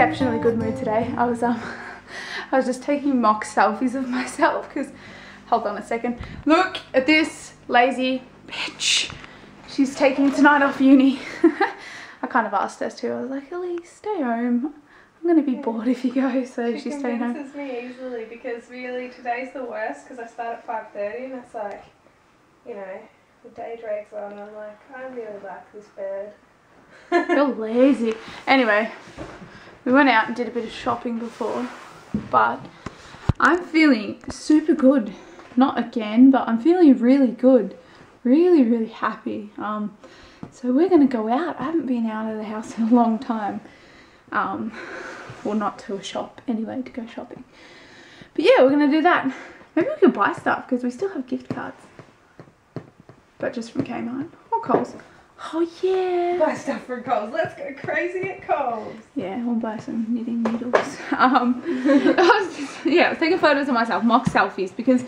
exceptionally good mood today. I was just taking mock selfies of myself because, hold on a second. Look at this lazy bitch. She's taking tonight off uni. I kind of asked us to. I was like, Ellie, stay home. I'm going to be bored if you go, so she's staying home. She convinces me easily because really today's the worst because I start at 5:30 and it's like, you know, the day drags on and I'm like, I really like this bed. You're lazy. Anyway, we went out and did a bit of shopping before, but I'm feeling super good. Not again, but I'm feeling really good. Really, really happy. So we're going to go out. I haven't been out of the house in a long time. Well, not to a shop anyway, to go shopping. But yeah, we're going to do that. Maybe we could buy stuff because we still have gift cards. But just from Kmart or Coles. Oh yeah. Buy stuff from Coles. Let's go crazy at Coles. Yeah, we'll buy some knitting needles. I was taking photos of myself, mock selfies, because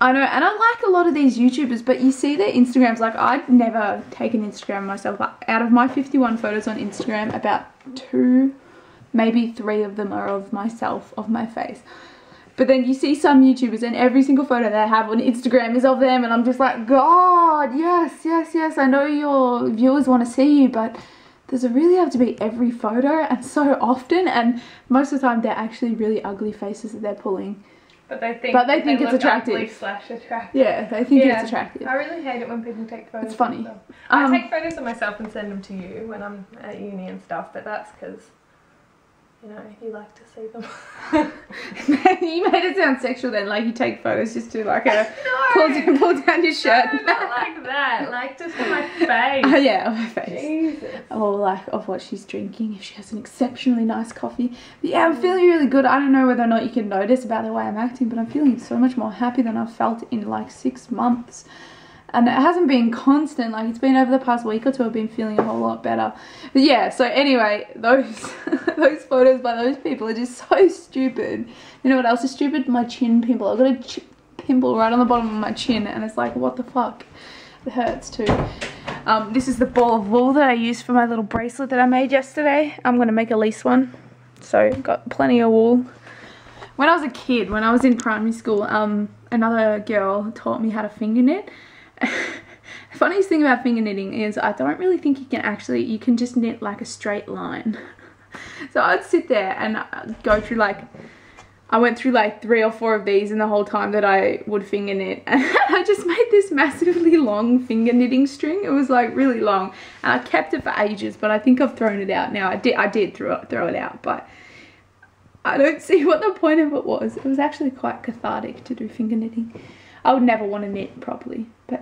I know, and I like a lot of these YouTubers, but you see their Instagrams, like I'd never take an Instagram myself. Out of my 51 photos on Instagram, about 2, maybe 3 of them are of myself, of my face. But then you see some YouTubers and every single photo they have on Instagram is of them, and I'm just like, God, yes, yes, yes, I know your viewers want to see you, but does it really have to be every photo and so often? And most of the time they're actually really ugly faces that they're pulling. But they think it's attractive. /attractive. Yeah, they think it's attractive. I really hate it when people take photos. It's funny. I take photos of myself and send them to you when I'm at uni and stuff, but that's because, you know, you like to see them. You made it sound sexual then, like you take photos just to like pull down your shirt. No, not like that, like just of my face. Oh yeah, of her face. Jesus. Or like of what she's drinking, if she has an exceptionally nice coffee. But yeah, I'm feeling really good. I don't know whether or not you can notice about the way I'm acting, but I'm feeling so much more happy than I've felt in like 6 months. And it hasn't been constant, like it's been over the past week or 2 I've been feeling a whole lot better. But yeah, so anyway, those photos by those people are just so stupid. You know what else is stupid? My chin pimple. I've got a pimple right on the bottom of my chin and it's like, what the fuck? It hurts too. This is the ball of wool that I used for my little bracelet that I made yesterday. I'm going to make a lease one. So got plenty of wool. When I was a kid, when I was in primary school, another girl taught me how to finger knit. The funniest thing about finger knitting is I don't really think you can just knit like a straight line. So I'd sit there and go through like, I went through like 3 or 4 of these in the whole time that I would finger knit, and I just made this massively long finger knitting string. It was like really long and I kept it for ages, but I think I've thrown it out now. I did throw it out, but I don't see what the point of it was. It was actually quite cathartic to do finger knitting. I would never want to knit properly, but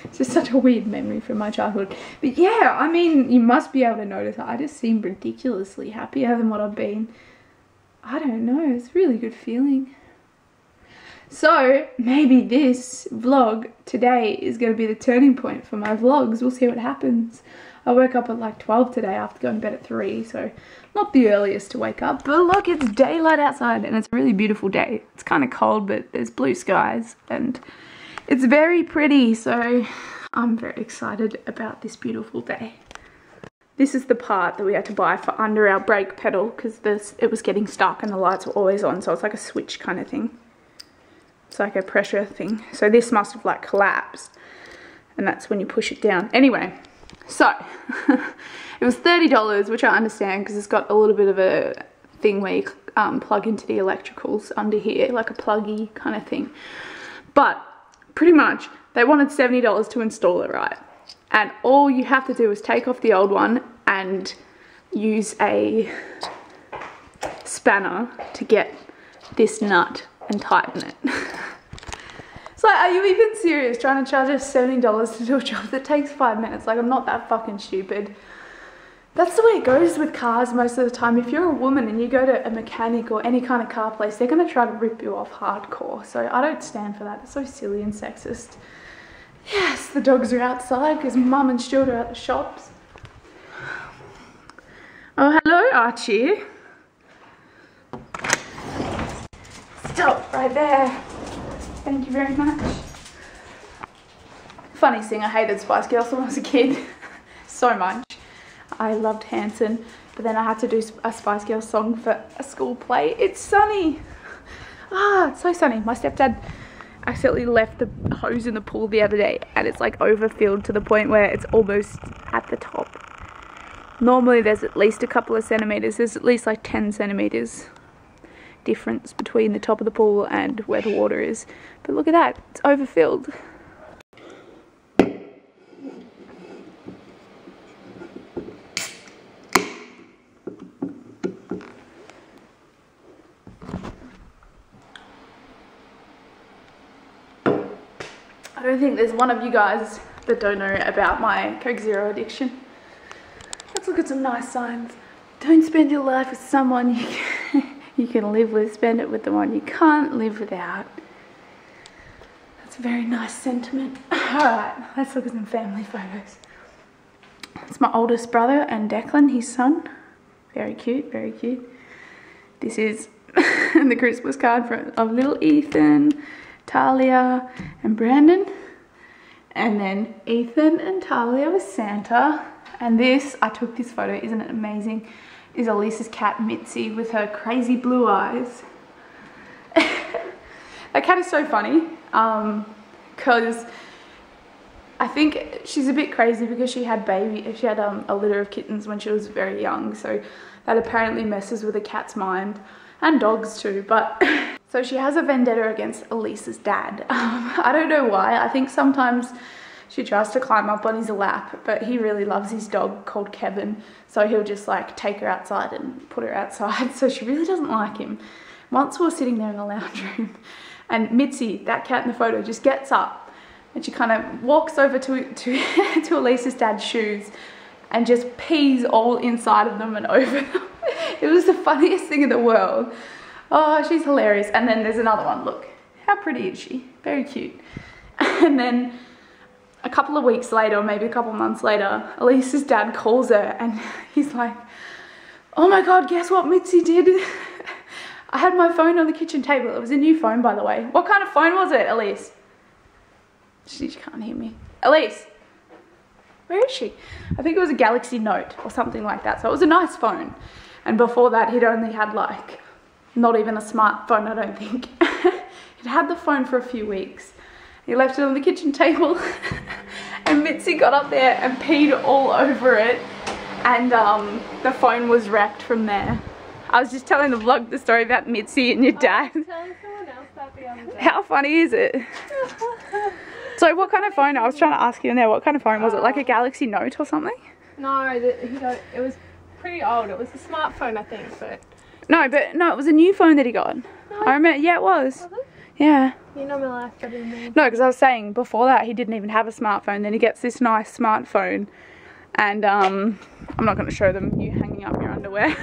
it's just such a weird memory from my childhood. But yeah, I mean, you must be able to notice I just seem ridiculously happier than what I've been. I don't know, it's a really good feeling. So maybe this vlog today is going to be the turning point for my vlogs. We'll see what happens. I woke up at like 12 today after going to bed at 3, so not the earliest to wake up. But look, it's daylight outside and it's a really beautiful day. It's kind of cold, but there's blue skies and it's very pretty, so I'm very excited about this beautiful day. This is the part that we had to buy for under our brake pedal because it was getting stuck and the lights were always on, so it's like a switch kind of thing. It's like a pressure thing. So this must have like collapsed and that's when you push it down. Anyway. So, it was $30, which I understand because it's got a little bit of a thing where you plug into the electricals under here, like a pluggy kind of thing. But, pretty much, they wanted $70 to install it, right? And all you have to do is take off the old one and use a spanner to get this nut and tighten it. It's like, are you even serious trying to charge us $70 to do a job that takes 5 minutes? Like, I'm not that fucking stupid. That's the way it goes with cars most of the time. If you're a woman and you go to a mechanic or any kind of car place, they're going to try to rip you off hardcore. So I don't stand for that. It's so silly and sexist. Yes, the dogs are outside because Mum and Stuart are at the shops. Oh, hello, Archie. Stop right there. Thank you very much. Funny thing, I hated Spice Girls when I was a kid. So much. I loved Hanson, but then I had to do a Spice Girls song for a school play. It's sunny. Ah, it's so sunny. My stepdad accidentally left the hose in the pool the other day, and it's like overfilled to the point where it's almost at the top. Normally there's at least a couple of centimeters. There's at least like 10 centimeters difference between the top of the pool and where the water is. But look at that, it's overfilled. I don't think there's one of you guys that don't know about my Coke Zero addiction. Let's look at some nice signs. Don't spend your life with someone you can live with. Spend it with the one you can't live without. That's a very nice sentiment. Alright, let's look at some family photos. It's my oldest brother and Declan, his son. Very cute, very cute. This is the Christmas card of little Ethan, Talia and Brandon, and then Ethan and Talia with Santa. And this, I took this photo, isn't it amazing, is Elisa's cat Mitzi with her crazy blue eyes. That cat is so funny because I think she's a bit crazy because she had a litter of kittens when she was very young, so that apparently messes with a cat's mind, and dogs too. But so she has a vendetta against Elisa's dad. I don't know why. I think sometimes she tries to climb up on his lap, but he really loves his dog called Kevin, so he'll just like take her outside and put her outside. So she really doesn't like him. Once we were sitting there in the lounge room, and Mitzi, that cat in the photo, just gets up and she kind of walks over to Elisa's dad's shoes and just pees all inside of them and over them. It was the funniest thing in the world. Oh, she's hilarious. And then there's another one. Look, how pretty is she? Very cute. And then a couple of weeks later, or maybe a couple of months later, Elisa's dad calls her and he's like, oh my God, guess what Mitzi did? I had my phone on the kitchen table. It was a new phone, by the way. What kind of phone was it, Elise? She can't hear me. Elise, where is she? I think it was a Galaxy Note or something like that. So it was a nice phone. And before that, he'd only had like, not even a smartphone, I don't think. He'd had the phone for a few weeks. He left it on the kitchen table and Mitzi got up there and peed all over it, and the phone was wrecked from there. I was just telling the vlog the story about Mitzi and your dad. Telling someone else that the other day. How funny is it? So what kind of phone? I was trying to ask you in there, what kind of phone was it? Like a Galaxy Note or something? No, it was pretty old. It was a smartphone, I think, but... No, it was a new phone that he got. No. I remember, yeah, it was. Was it? Yeah. You know my life better than me. No, because I was saying before that he didn't even have a smartphone. Then he gets this nice smartphone, and I'm not going to show them you hanging up your underwear.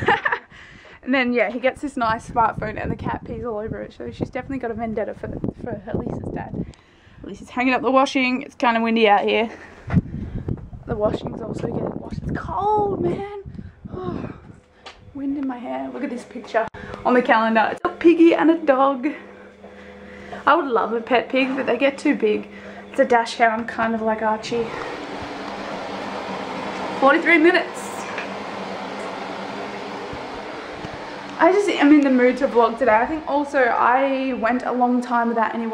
And then yeah, he gets this nice smartphone, and the cat pees all over it. So she's definitely got a vendetta for Elisa's dad. Elisa's hanging up the washing. It's kind of windy out here. The washing's also getting washed. It's cold, man. Oh, wind in my hair. Look at this picture on the calendar. It's a piggy and a dog. I would love a pet pig, but they get too big. It's a dash hound, kind of like Archie. 43 minutes. I just am in the mood to vlog today. I think also I went a long time without any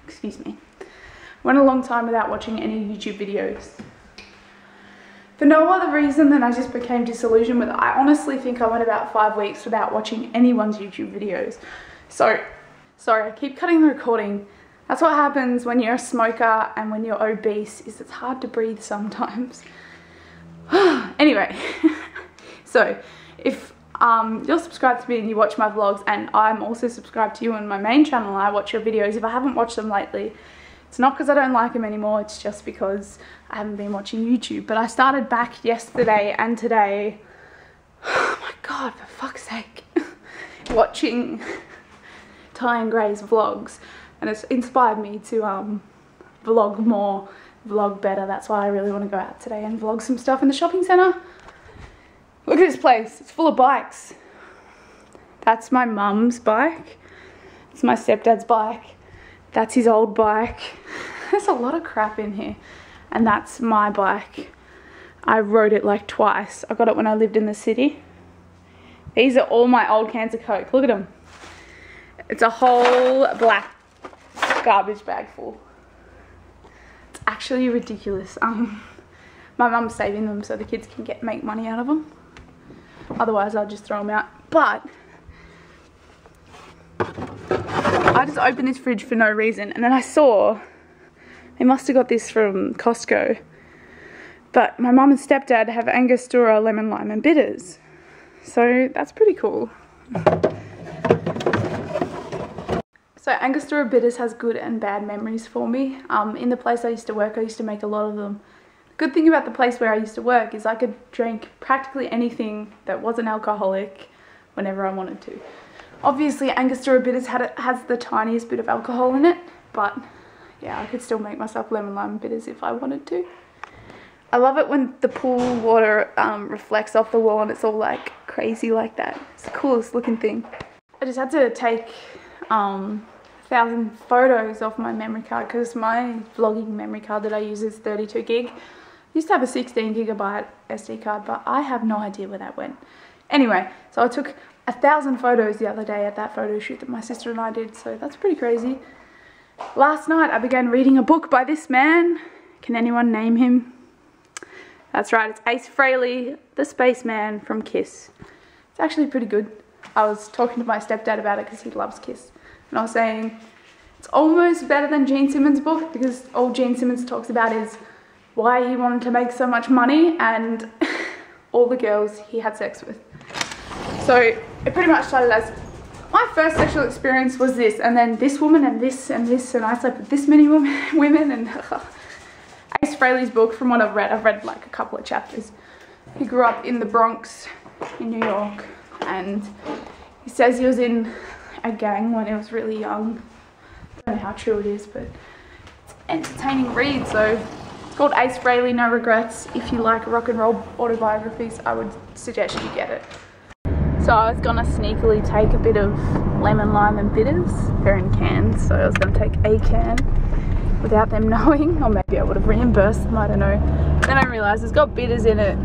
excuse me. Went a long time without watching any YouTube videos. For no other reason than I just became disillusioned with it. I honestly think I went about 5 weeks without watching anyone's YouTube videos. So, sorry, I keep cutting the recording. That's what happens when you're a smoker and when you're obese, is it's hard to breathe sometimes. Anyway, so if you're subscribed to me and you watch my vlogs, and I'm also subscribed to you on my main channel, I watch your videos. If I haven't watched them lately, it's not because I don't like them anymore, it's just because I haven't been watching YouTube. But I started back yesterday and today, oh my God, for fuck's sake, watching Ty and Gray's vlogs, and it's inspired me to vlog more, vlog better. That's why I really want to go out today and vlog some stuff in the shopping centre. Look at this place, it's full of bikes. That's my mum's bike, it's my stepdad's bike, that's his old bike. There's a lot of crap in here. And that's my bike. I wrote it like twice. I got it when I lived in the city. These are all my old cans of Coke. Look at them. It's a whole black garbage bag full. It's actually ridiculous. My mum's saving them so the kids can make money out of them. Otherwise, I'll just throw them out. But I just opened this fridge for no reason, and then I saw they must have got this from Costco. But my mum and stepdad have Angostura lemon, lime, and bitters, so that's pretty cool. So Angostura bitters has good and bad memories for me. In the place I used to work, I used to make a lot of them. The good thing about the place where I used to work is I could drink practically anything that wasn't alcoholic whenever I wanted to. Obviously Angostura bitters has the tiniest bit of alcohol in it, but yeah, I could still make myself lemon lime bitters if I wanted to. I love it when the pool water reflects off the wall and it's all like crazy like that. It's the coolest looking thing. I just had to take 1,000 photos off my memory card because my vlogging memory card that I use is 32 gig. I used to have a 16 gigabyte SD card, but I have no idea where that went. Anyway, so I took 1,000 photos the other day at that photo shoot that my sister and I did, so that's pretty crazy. Last night I began reading a book by this man. Can anyone name him? That's right, it's Ace Frehley, the spaceman from Kiss. It's actually pretty good. I was talking to my stepdad about it because he loves Kiss. And I was saying, it's almost better than Gene Simmons' book because all Gene Simmons talks about is why he wanted to make so much money and all the girls he had sex with. So it pretty much started as, my first sexual experience was this, and then this woman and this and this, and I slept with this many women, and Ace Frehley's book, from what I've read like a couple of chapters. He grew up in the Bronx in New York, and he says he was in a gang when he was really young. I don't know how true it is, but it's an entertaining read. So it's called Ace Frehley, No Regrets. If you like rock and roll autobiographies, I would suggest you get it. So I was gonna sneakily take a bit of lemon, lime and bitters. They're in cans, so I was gonna take a can without them knowing, or maybe I would have reimbursed them, I don't know. Then I realised it's got bitters in it.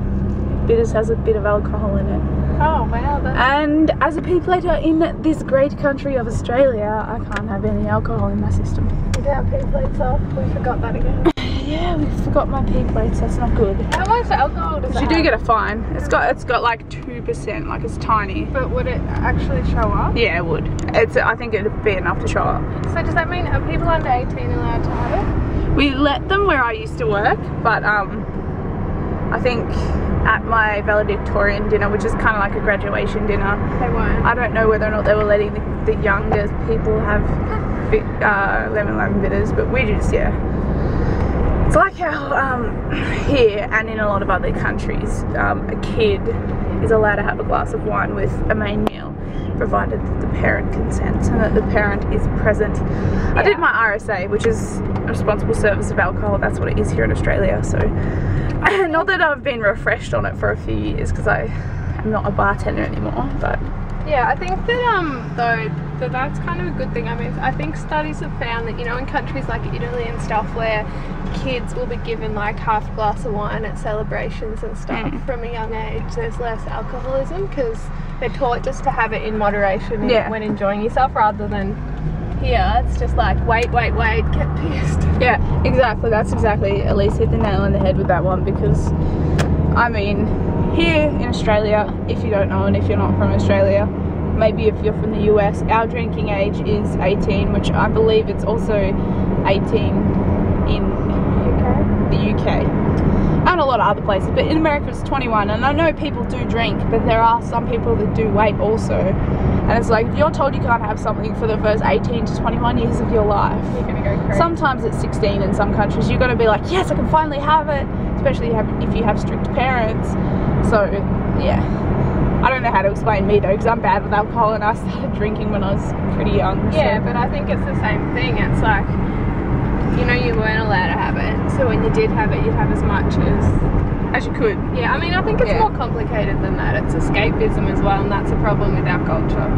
Bitters has a bit of alcohol in it. Oh wow, and as a people eater in this great country of Australia, I can't have any alcohol in my system. Is our pee plates off? We forgot that again. Yeah, we forgot my pee plates, that's not good. How much alcohol does that have? You do get a fine. It's got like 2%, like it's tiny. But would it actually show up? Yeah, it would. I think it'd be enough to show up. So does that mean are people under 18 allowed to have it? We let them where I used to work, but I think at my valedictorian dinner, which is kind of like a graduation dinner, they weren't. I don't know whether or not they were letting the younger people have lemon lime bitters, but we just, yeah. It's like how here and in a lot of other countries, a kid is allowed to have a glass of wine with a main meal, provided that the parent consents and that the parent is present. Yeah. I did my RSA, which is Responsible Service of Alcohol. That's what it is here in Australia. So, not that I've been refreshed on it for a few years because I am not a bartender anymore, but yeah, I think that that's kind of a good thing. I mean, I think studies have found that, you know, in countries like Italy and stuff where kids will be given like half a glass of wine at celebrations and stuff from a young age, there's less alcoholism because they're taught just to have it in moderation when enjoying yourself, rather than here it's just like wait, get pissed. Yeah, exactly. That's exactly, Elise hit the nail on the head with that one, because I mean, here in Australia, if you don't know and if you're not from Australia, maybe if you're from the US, our drinking age is 18, which I believe it's also 18 in the UK and a lot of other places, but in America it's 21. And I know people do drink, but there are some people that do wait also, and it's like if you're told you can't have something for the first 18 to 21 years of your life, you're gonna go crazy. Sometimes it's 16 in some countries. You're gonna be like, yes, I can finally have it, especially if you have strict parents. So yeah, I don't know how to explain me though, because I'm bad with alcohol and I started drinking when I was pretty young. Yeah, but I think it's the same thing. It's like, you know, you weren't allowed to have it, so when you did have it, you'd have as much as you could. Yeah, I mean, I think it's more complicated than that. It's escapism as well, and that's a problem with our culture.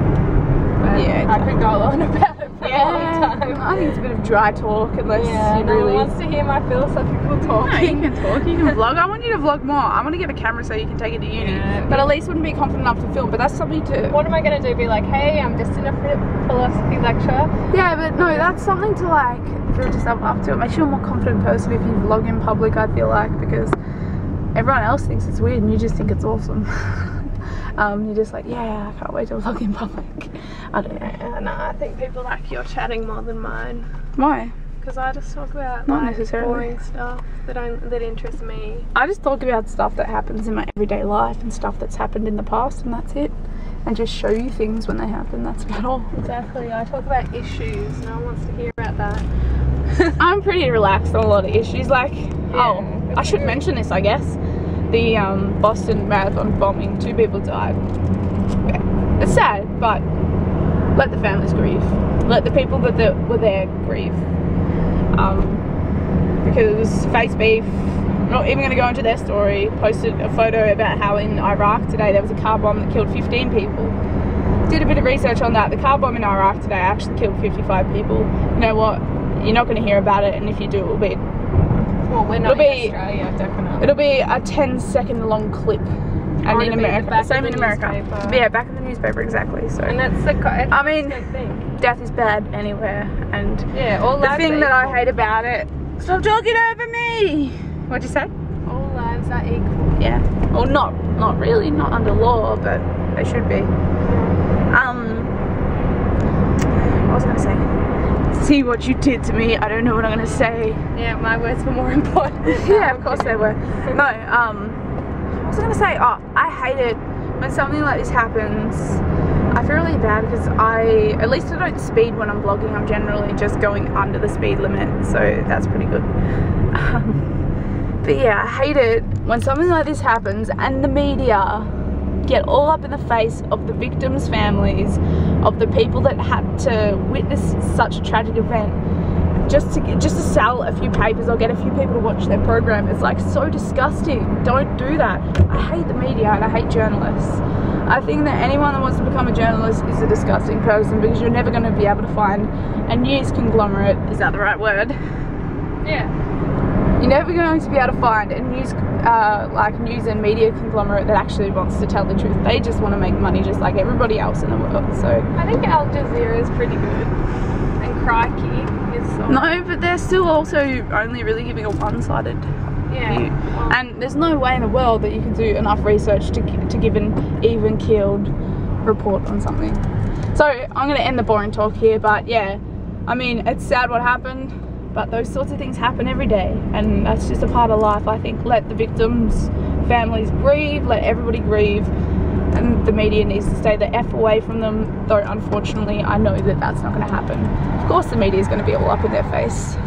But yeah, I could go on about it for a long time. time. I think it's a bit of dry talk unless you no really... one wants to hear my philosophical talking. No, you can talk, you can vlog. I want you to vlog more. I want to get a camera so you can take it to uni. Yeah. But at least wouldn't be confident enough to film, but that's something to... What am I going to do? Be like, hey, I'm just in a philosophy lecture? Yeah, but no, that's something to like build yourself up to. It makes you a more confident person if you vlog in public, I feel like, because everyone else thinks it's weird and you just think it's awesome. You're just like, yeah, I can't wait to vlog in public. I don't know. No, I think people like your chatting more than mine. Why? Because I just talk about Not like necessarily. boring stuff that interests me. I just talk about stuff that happens in my everyday life and stuff that's happened in the past, and that's it. And just show you things when they happen, that's about all. Exactly, I talk about issues, no one wants to hear about that. I'm pretty relaxed on a lot of issues, like, I should mention this, I guess. The Boston Marathon bombing, 2 people died. It's sad, but let the families grieve. Let the people that were there grieve. Because Face Beef, not even going to go into their story, posted a photo about how in Iraq today there was a car bomb that killed 15 people. Did a bit of research on that. The car bomb in Iraq today actually killed 55 people. You know what? You're not going to hear about it, and if you do, it'll be... Well, we're not in Australia, definitely. It'll be a 10-second long clip. And in America, same in America. Yeah, back in the newspaper, exactly. So, and that's the I mean, thing. Death is bad anywhere, and all the thing that I hate about it. Stop talking over me. What'd you say? All lives are equal. Yeah. Well, not really, not under law, but they should be. What was I gonna say? See what you did to me. I don't know what I'm gonna say. Yeah, my words were more important. Yeah, of course they were. No, what was I gonna say? Oh, I hate it when something like this happens. I feel really bad because at least I don't speed when I'm vlogging. I'm generally just going under the speed limit, so that's pretty good. But yeah, I hate it when something like this happens and the media get all up in the face of the victims' families, of the people that had to witness such a tragic event, just to sell a few papers or get a few people to watch their program. It's like so disgusting. Don't do that. I hate the media and I hate journalists. I think that anyone that wants to become a journalist is a disgusting person, because you're never going to be able to find a news conglomerate. Is that the right word? Yeah. You're never going to be able to find a news and media conglomerate that actually wants to tell the truth. They just want to make money just like everybody else in the world. So I think Al Jazeera is pretty good, and Crikey is so... No, but they're still also only really giving a one-sided view. And there's no way in the world that you can do enough research to give an even-keeled report on something. So I'm going to end the boring talk here, but yeah, I mean, it's sad what happened. But those sorts of things happen every day, and that's just a part of life. I think let the victims' families grieve, let everybody grieve, and the media needs to stay the F away from them, though unfortunately I know that that's not going to happen. Of course the media is going to be all up in their face.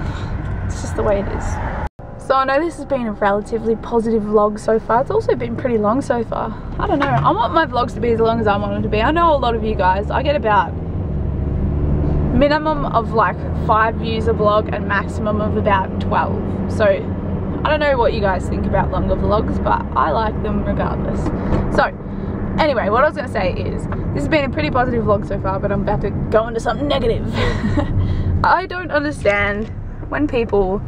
It's just the way it is. So I know this has been a relatively positive vlog so far. It's also been pretty long so far. I don't know. I want my vlogs to be as long as I want them to be. I know a lot of you guys, I get about minimum of like 5 views a vlog and maximum of about 12. So I don't know what you guys think about longer vlogs, but I like them regardless. So anyway, what I was going to say is this has been a pretty positive vlog so far, but I'm about to go into something negative. I don't understand when people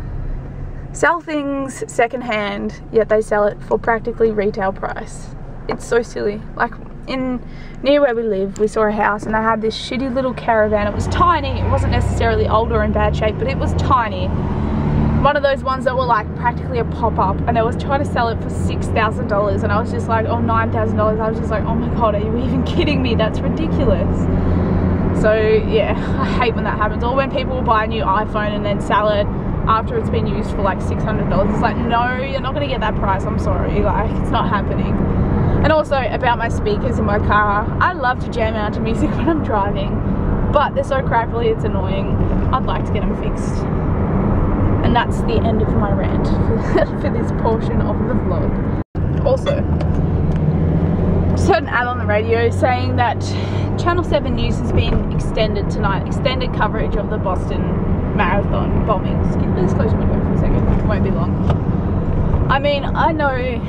sell things secondhand yet they sell it for practically retail price. It's so silly. Like near where we live, we saw a house and they had this shitty little caravan. It was tiny. It wasn't necessarily old or in bad shape, but it was tiny. One of those ones that were like practically a pop-up, and they was trying to sell it for $6,000, and I was just like, oh, $9,000. I was just like, oh my god, are you even kidding me? That's ridiculous. So yeah, I hate when that happens. Or when people will buy a new iPhone and then sell it after it's been used for like $600. It's like, no, you're not gonna get that price. I'm sorry, like, it's not happening. And also about my speakers in my car, I love to jam out to music when I'm driving, but they're so crackly, it's annoying. I'd like to get them fixed. And that's the end of my rant for this portion of the vlog. Also, just heard an ad on the radio saying that Channel 7 News has been extended tonight, extended coverage of the Boston Marathon bombings. Let's close your window for a second, it won't be long. I mean, I know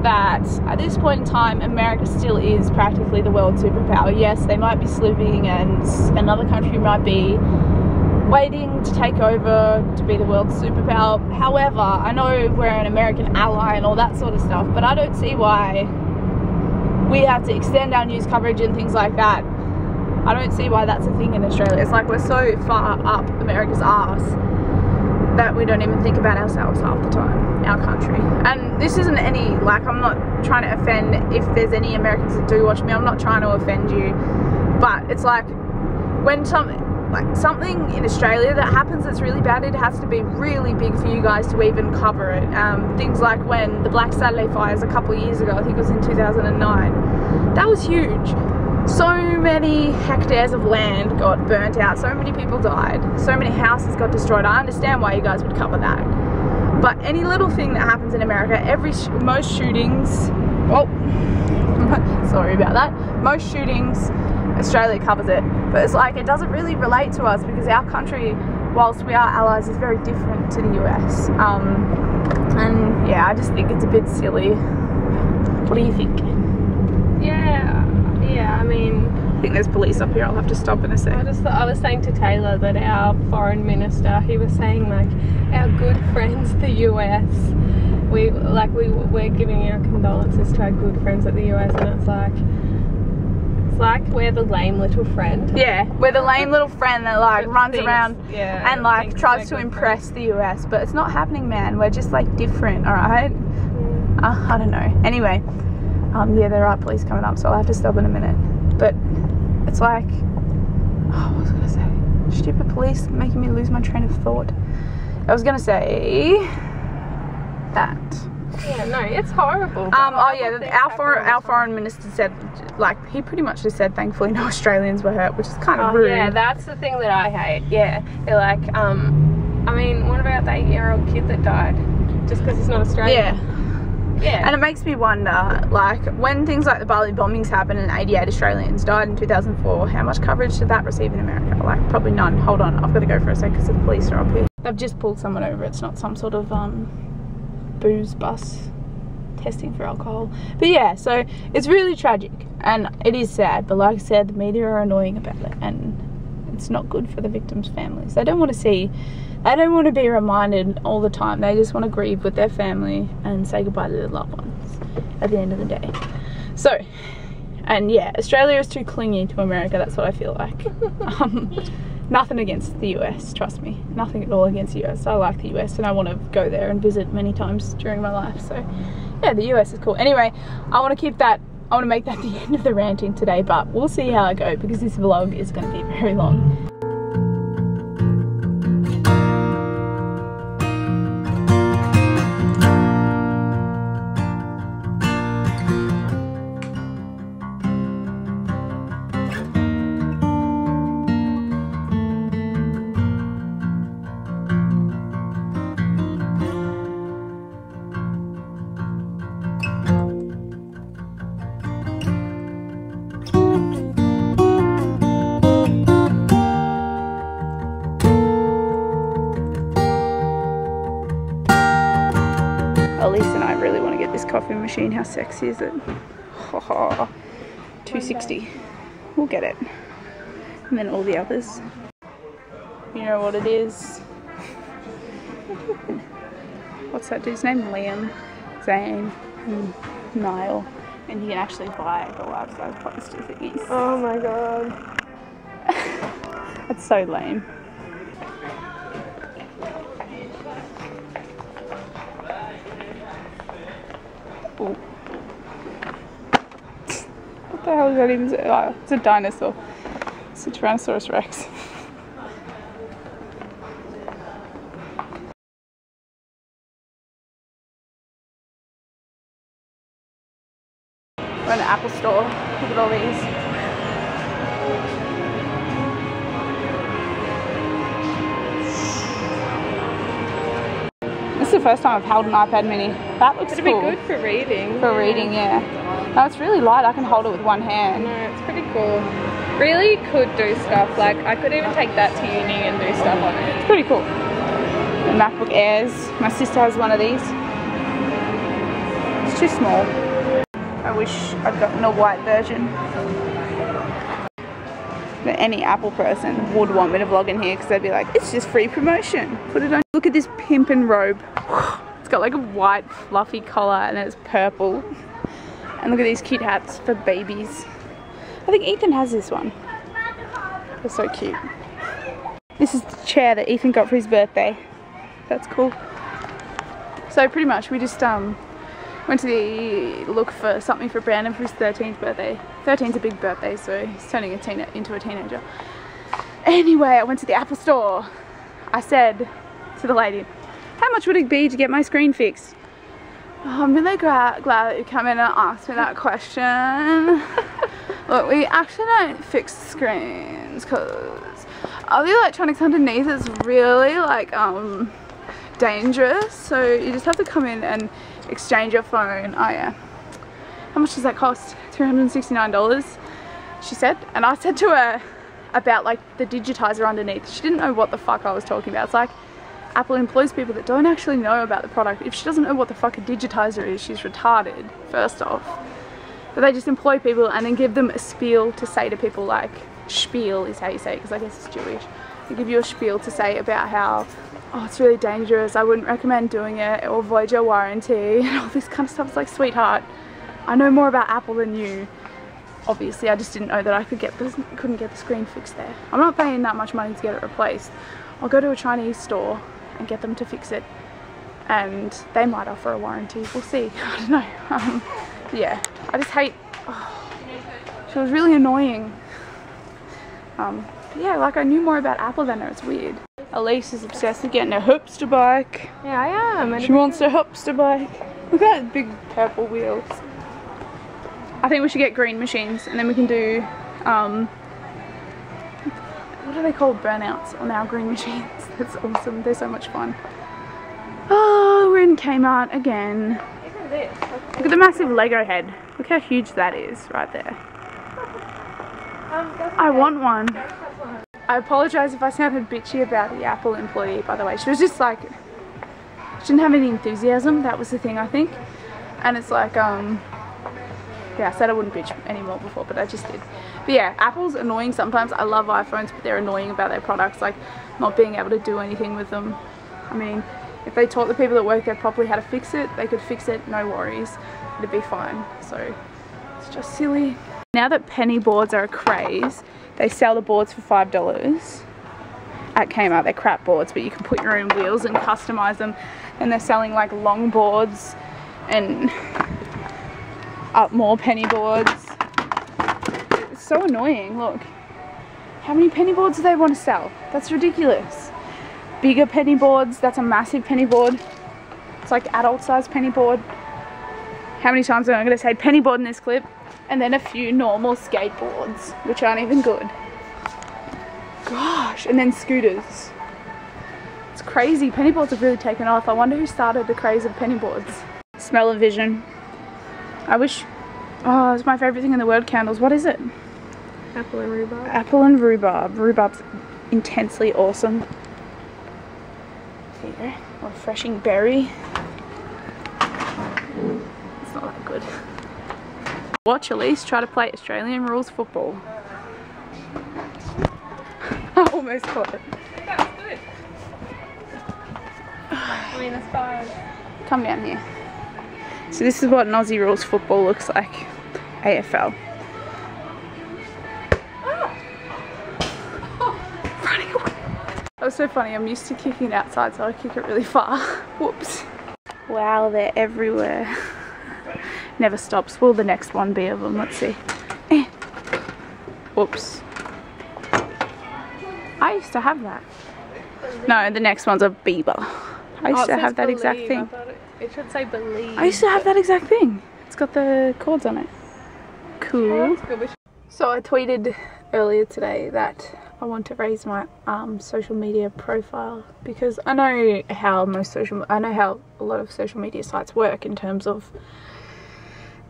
that at this point in time America still is practically the world superpower. Yes, they might be slipping and another country might be waiting to take over to be the world's superpower. However, I know we're an American ally and all that sort of stuff, but I don't see why we have to extend our news coverage and things like that. I don't see why that's a thing in Australia. It's like we're so far up America's arse that we don't even think about ourselves half the time, our country. And this isn't any, like, I'm not trying to offend, if there's any Americans that do watch me, I'm not trying to offend you, but it's like when something in Australia that happens that's really bad, it has to be really big for you guys to even cover it. Things like when the Black Saturday fires a couple of years ago, I think it was in 2009, that was huge. So many hectares of land got burnt out, so many people died, so many houses got destroyed. I understand why you guys would cover that, but any little thing that happens in America, most shootings, oh, sorry about that, most shootings, Australia covers it, but it's like it doesn't really relate to us because our country, whilst we are allies, is very different to the US. And yeah, I just think it's a bit silly. What do you think? Yeah, I mean, I think there's police up here. I'll have to stop in a sec. I was saying to Taylor that our foreign minister, he was saying like our good friends the US, we're giving our condolences to our good friends at the US, and it's like we're the lame little friend. Yeah, we're the lame little friend that like runs around and like tries to impress the US, but it's not happening, man. We're just like different, alright? I don't know. Anyway, yeah, there are police coming up, so I'll have to stop in a minute. But it's like, oh, what was I gonna say? Stupid police making me lose my train of thought. I was gonna say that. Yeah, no, it's horrible. Oh yeah, our foreign minister said, like, he pretty much just said, thankfully no Australians were hurt, which is kind of rude. Yeah, that's the thing that I hate. Yeah, they're like, I mean, what about the 8-year-old kid that died just because he's not Australian? Yeah, and it makes me wonder, like, when things like the Bali bombings happened and 88 Australians died in 2004, how much coverage did that receive in America? Like, probably none. Hold on, I've got to go for a sec because the police are up here. They've just pulled someone over. It's not some sort of booze bus testing for alcohol, but yeah, so it's really tragic and it is sad, but like I said, the media are annoying about it and it's not good for the victims' families. They don't want to be reminded all the time. They just want to grieve with their family and say goodbye to their loved ones at the end of the day. So, and yeah, Australia is too clingy to America, that's what I feel like. Nothing against the US, trust me. Nothing at all against the US. I like the US and I want to go there and visit many times during my life. So yeah, the US is cool. Anyway, I want to make that the end of the ranting today, but we'll see how I go because this vlog is going to be very long. Elise and I really want to get this coffee machine. How sexy is it? Oh, $2.60. We'll get it. And then all the others. You know what it is? What's that dude's name? Liam, Zane, and Niall. And you can actually buy the life-size poster thingies. Oh my god. That's so lame. Ooh. What the hell is that even? Oh, it's a dinosaur. It's a Tyrannosaurus Rex. We're in the Apple store. Look at all these. This is the first time I've held an iPad mini. That looks cool. It'd be good for reading. For reading, yeah. No, it's really light. I can hold it with one hand. No, it's pretty cool. Really could do stuff. Like, I could even take that to uni and do stuff on it. It's pretty cool. The MacBook Airs. My sister has one of these. It's too small. I wish I'd gotten a white version. that any Apple person would want me to vlog in here, because they'd be like, it's just free promotion. Put it on. Look at this pimpin' robe. It's got like a white fluffy collar and it's purple. And look at these cute hats for babies. I think Ethan has this one. They're so cute. This is the chair that Ethan got for his birthday. That's cool. So pretty much we just went to look for something for Brandon for his 13th birthday. 13's a big birthday, so he's turning into a teenager. Anyway, I went to the Apple store. I said to the lady, how much would it be to get my screen fixed? Oh, I'm really glad that you come in and asked me that question. Look, we actually don't fix screens because all the electronics underneath is really like dangerous, so you just have to come in and exchange your phone. Oh yeah. How much does that cost? $369, she said. And I said to her about like the digitizer underneath. She didn't know what the fuck I was talking about. It's like Apple employs people that don't actually know about the product. If she doesn't know what the fuck a digitizer is, she's retarded, first off. But they just employ people and then give them a spiel to say to people, like, spiel is how you say it, because I guess it's Jewish. They give you a spiel to say about how, oh, it's really dangerous, I wouldn't recommend doing it, it will void your warranty, and all this kind of stuff. It's like, sweetheart, I know more about Apple than you. Obviously, I just didn't know that I couldn't get the screen fixed there. I'm not paying that much money to get it replaced. I'll go to a Chinese store and get them to fix it, and they might offer a warranty. We'll see. I don't know. Yeah, I just hate. Oh, she was really annoying. Yeah, like I knew more about Apple than her. It's weird. Elise is obsessed with getting a hipster bike. Yeah, I am. She wants a hipster bike. Look at those big purple wheels. I think we should get green machines, and then we can do what are they called? Burnouts on our green machines. That's awesome. They're so much fun. Oh, we're in Kmart again. Look at the massive Lego head. Look how huge that is right there. I want one. I apologise if I sounded bitchy about the Apple employee, by the way. She was just like, she didn't have any enthusiasm. That was the thing, I think. And it's like, yeah, I said I wouldn't bitch anymore before, but I just did. But yeah, Apple's annoying sometimes. I love iPhones, but they're annoying about their products, like not being able to do anything with them. I mean, if they taught the people that work there properly how to fix it, they could fix it, no worries. It'd be fine. So it's just silly. Now that penny boards are a craze, they sell the boards for $5 at Kmart. They're crap boards, but you can put your own wheels and customize them. And they're selling like long boards and up more penny boards. It's so annoying. Look, how many penny boards do they want to sell? That's ridiculous. Bigger penny boards, that's a massive penny board. It's like adult size penny board. How many times am I going to say penny board in this clip? And then a few normal skateboards, which aren't even good. Gosh, and then scooters. It's crazy. Penny boards have really taken off. I wonder who started the craze of penny boards. Smell-o-vision. I wish, oh, it's my favourite thing in the world, candles. What is it? Apple and rhubarb. Apple and rhubarb. Rhubarb's intensely awesome. There you go. Refreshing berry. It's not that good. Watch Elise try to play Australian rules football. I almost caught it. That's good. I mean, that's fine. Come down here. So this is what an Aussie rules football looks like. AFL. Running away. That was so funny. I'm used to kicking it outside, so I kick it really far. Whoops. Wow, they're everywhere. Never stops. Will the next one be of them? Let's see. Whoops. I used to have that. No, the next one's a Bieber. I used to have that exact thing. It should say believe. I used to have that exact thing. It's got the cords on it. Cool. So I tweeted earlier today that I want to raise my social media profile, because I know how a lot of social media sites work in terms of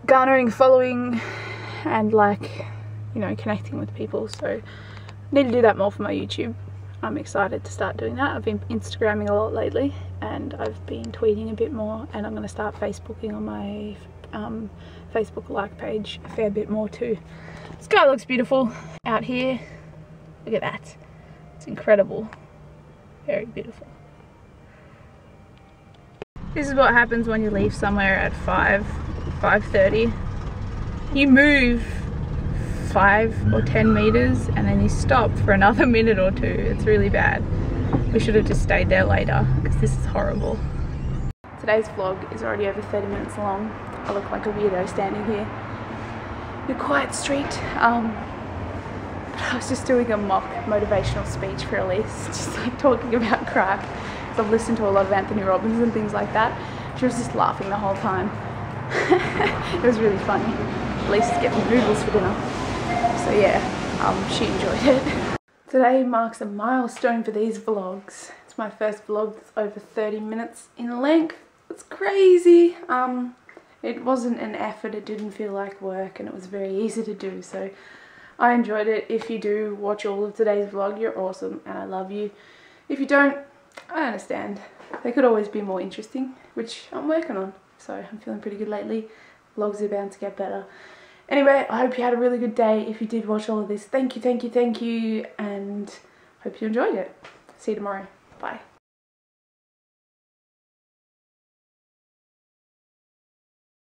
garnering following and, like, you know, connecting with people. So I need to do that more for my YouTube. I'm excited to start doing that. I've been Instagramming a lot lately, and I've been tweeting a bit more, and I'm going to start Facebooking on my Facebook like page a fair bit more too. Sky looks beautiful out here. incredible. Very beautiful. This is what happens when you leave somewhere at 5:30. You move 5 or 10 meters and then you stop for another minute or two. It's really bad. We should have just stayed there later because this is horrible. Today's vlog is already over 30 minutes long. I look like a weirdo standing here in a quiet street. But I was just doing a mock motivational speech for Elise, just like talking about crack. So I've listened to a lot of Anthony Robbins and things like that. She was just laughing the whole time. It was really funny. Elise is getting noodles for dinner. So yeah, she enjoyed it. Today marks a milestone for these vlogs. It's my first vlog that's over 30 minutes in length. It's crazy. It wasn't an effort, it didn't feel like work, and it was very easy to do, so I enjoyed it. If you do watch all of today's vlog, you're awesome and I love you. If you don't, I understand. They could always be more interesting, which I'm working on, so I'm feeling pretty good lately. Vlogs are bound to get better. Anyway, I hope you had a really good day. If you did watch all of this, thank you, and hope you enjoyed it. See you tomorrow. Bye.